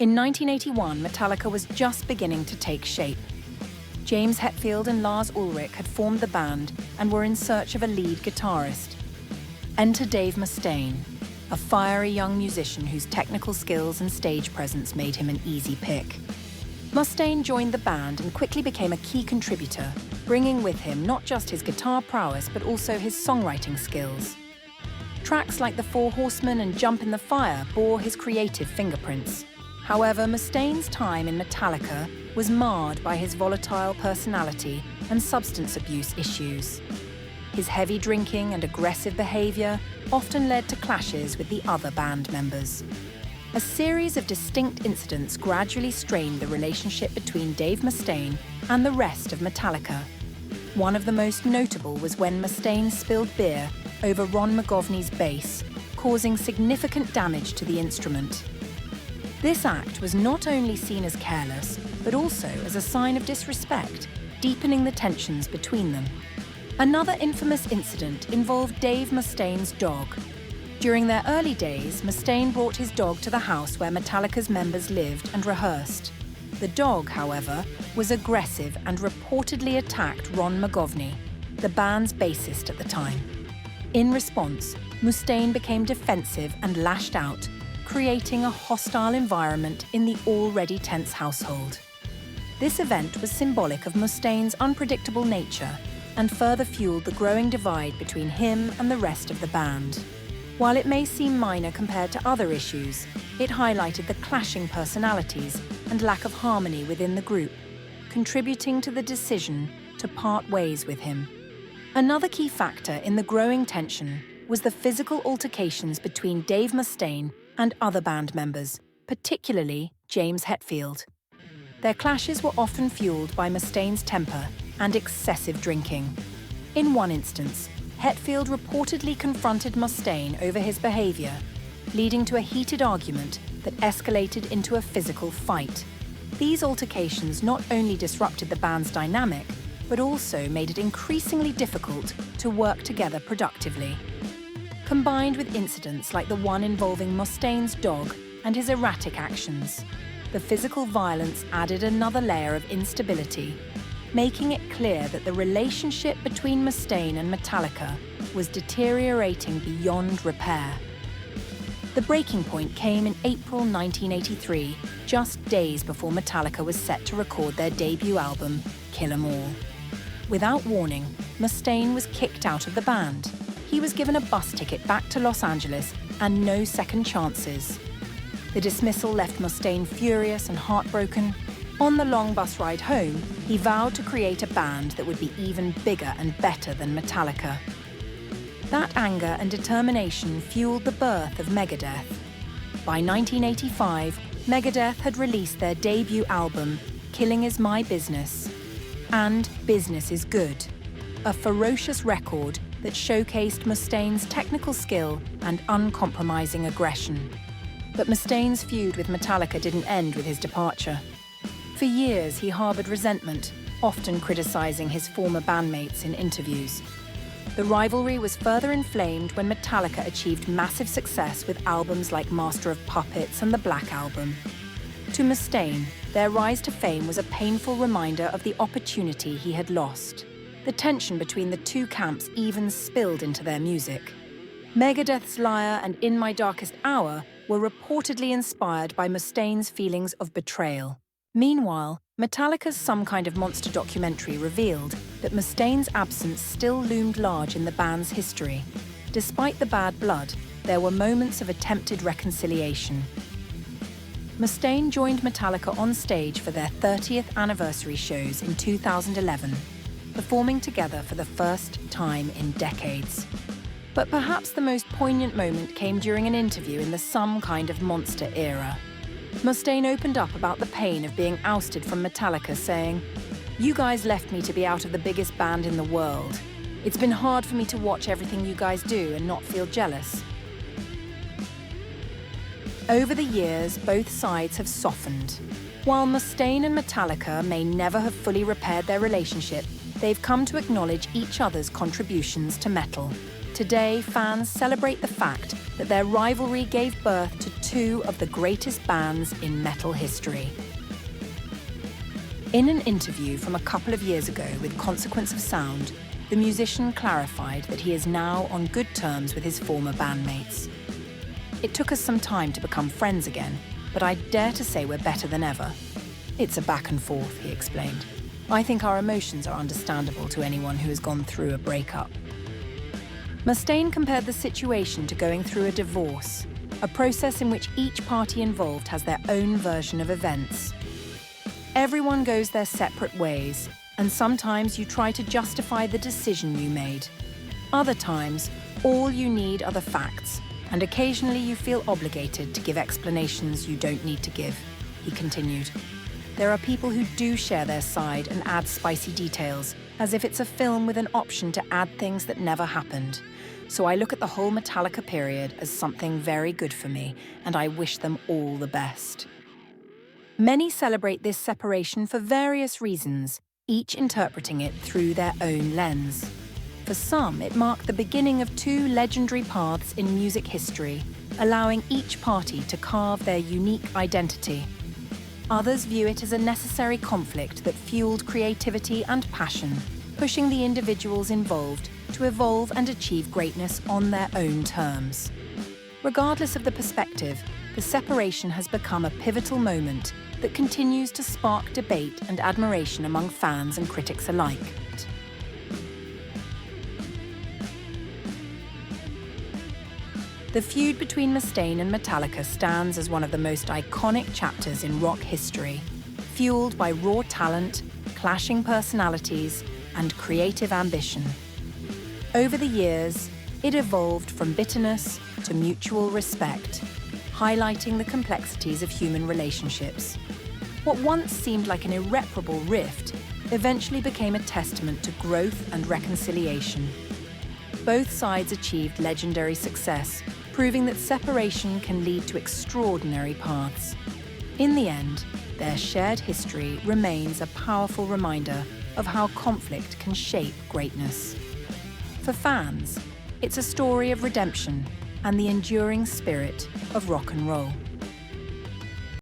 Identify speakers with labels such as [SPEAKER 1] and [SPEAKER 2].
[SPEAKER 1] In 1981, Metallica was just beginning to take shape. James Hetfield and Lars Ulrich had formed the band and were in search of a lead guitarist. Enter Dave Mustaine, a fiery young musician whose technical skills and stage presence made him an easy pick. Mustaine joined the band and quickly became a key contributor, bringing with him not just his guitar prowess but also his songwriting skills. Tracks like The Four Horsemen and Jump in the Fire bore his creative fingerprints. However, Mustaine's time in Metallica was marred by his volatile personality and substance abuse issues. His heavy drinking and aggressive behavior often led to clashes with the other band members. A series of distinct incidents gradually strained the relationship between Dave Mustaine and the rest of Metallica. One of the most notable was when Mustaine spilled beer over Ron McGovney's bass, causing significant damage to the instrument. This act was not only seen as careless, but also as a sign of disrespect, deepening the tensions between them. Another infamous incident involved Dave Mustaine's dog. During their early days, Mustaine brought his dog to the house where Metallica's members lived and rehearsed. The dog, however, was aggressive and reportedly attacked Ron McGovney, the band's bassist at the time. In response, Mustaine became defensive and lashed out, creating a hostile environment in the already tense household. This event was symbolic of Mustaine's unpredictable nature and further fueled the growing divide between him and the rest of the band. While it may seem minor compared to other issues, it highlighted the clashing personalities and lack of harmony within the group, contributing to the decision to part ways with him. Another key factor in the growing tension was the physical altercations between Dave Mustaine and other band members, particularly James Hetfield. Their clashes were often fueled by Mustaine's temper and excessive drinking. In one instance, Hetfield reportedly confronted Mustaine over his behavior, leading to a heated argument that escalated into a physical fight. These altercations not only disrupted the band's dynamic, but also made it increasingly difficult to work together productively. Combined with incidents like the one involving Mustaine's dog and his erratic actions, the physical violence added another layer of instability, making it clear that the relationship between Mustaine and Metallica was deteriorating beyond repair. The breaking point came in April 1983, just days before Metallica was set to record their debut album, Kill 'Em All. Without warning, Mustaine was kicked out of the band. He was given a bus ticket back to Los Angeles and no second chances. The dismissal left Mustaine furious and heartbroken. On the long bus ride home, he vowed to create a band that would be even bigger and better than Metallica. That anger and determination fueled the birth of Megadeth. By 1985, Megadeth had released their debut album, Killing Is My Business, and Business Is Good, a ferocious record that showcased Mustaine's technical skill and uncompromising aggression. But Mustaine's feud with Metallica didn't end with his departure. For years, he harbored resentment, often criticizing his former bandmates in interviews. The rivalry was further inflamed when Metallica achieved massive success with albums like Master of Puppets and the Black Album. To Mustaine, their rise to fame was a painful reminder of the opportunity he had lost. The tension between the two camps even spilled into their music. Megadeth's Liar and In My Darkest Hour were reportedly inspired by Mustaine's feelings of betrayal. Meanwhile, Metallica's Some Kind of Monster documentary revealed that Mustaine's absence still loomed large in the band's history. Despite the bad blood, there were moments of attempted reconciliation. Mustaine joined Metallica on stage for their 30th anniversary shows in 2011, performing together for the first time in decades. But perhaps the most poignant moment came during an interview in the Some Kind of Monster era. Mustaine opened up about the pain of being ousted from Metallica, saying, "You guys left me to be out of the biggest band in the world. It's been hard for me to watch everything you guys do and not feel jealous." Over the years, both sides have softened. While Mustaine and Metallica may never have fully repaired their relationship, they've come to acknowledge each other's contributions to metal. Today, fans celebrate the fact that their rivalry gave birth to two of the greatest bands in metal history. In an interview from a couple of years ago with Consequence of Sound, the musician clarified that he is now on good terms with his former bandmates. "It took us some time to become friends again, but I dare to say we're better than ever. It's a back and forth," he explained. "I think our emotions are understandable to anyone who has gone through a breakup." Mustaine compared the situation to going through a divorce, a process in which each party involved has their own version of events. Everyone goes their separate ways, and sometimes you try to justify the decision you made. Other times, all you need are the facts, and occasionally you feel obligated to give explanations you don't need to give, he continued. There are people who do share their side and add spicy details, as if it's a film with an option to add things that never happened. So I look at the whole Metallica period as something very good for me, and I wish them all the best. Many celebrate this separation for various reasons, each interpreting it through their own lens. For some, it marked the beginning of two legendary paths in music history, allowing each party to carve their unique identity. Others view it as a necessary conflict that fueled creativity and passion, pushing the individuals involved to evolve and achieve greatness on their own terms. Regardless of the perspective, the separation has become a pivotal moment that continues to spark debate and admiration among fans and critics alike. The feud between Mustaine and Metallica stands as one of the most iconic chapters in rock history, fueled by raw talent, clashing personalities, and creative ambition. Over the years, it evolved from bitterness to mutual respect, highlighting the complexities of human relationships. What once seemed like an irreparable rift eventually became a testament to growth and reconciliation. Both sides achieved legendary success, proving that separation can lead to extraordinary paths. In the end, their shared history remains a powerful reminder of how conflict can shape greatness. For fans, it's a story of redemption and the enduring spirit of rock and roll.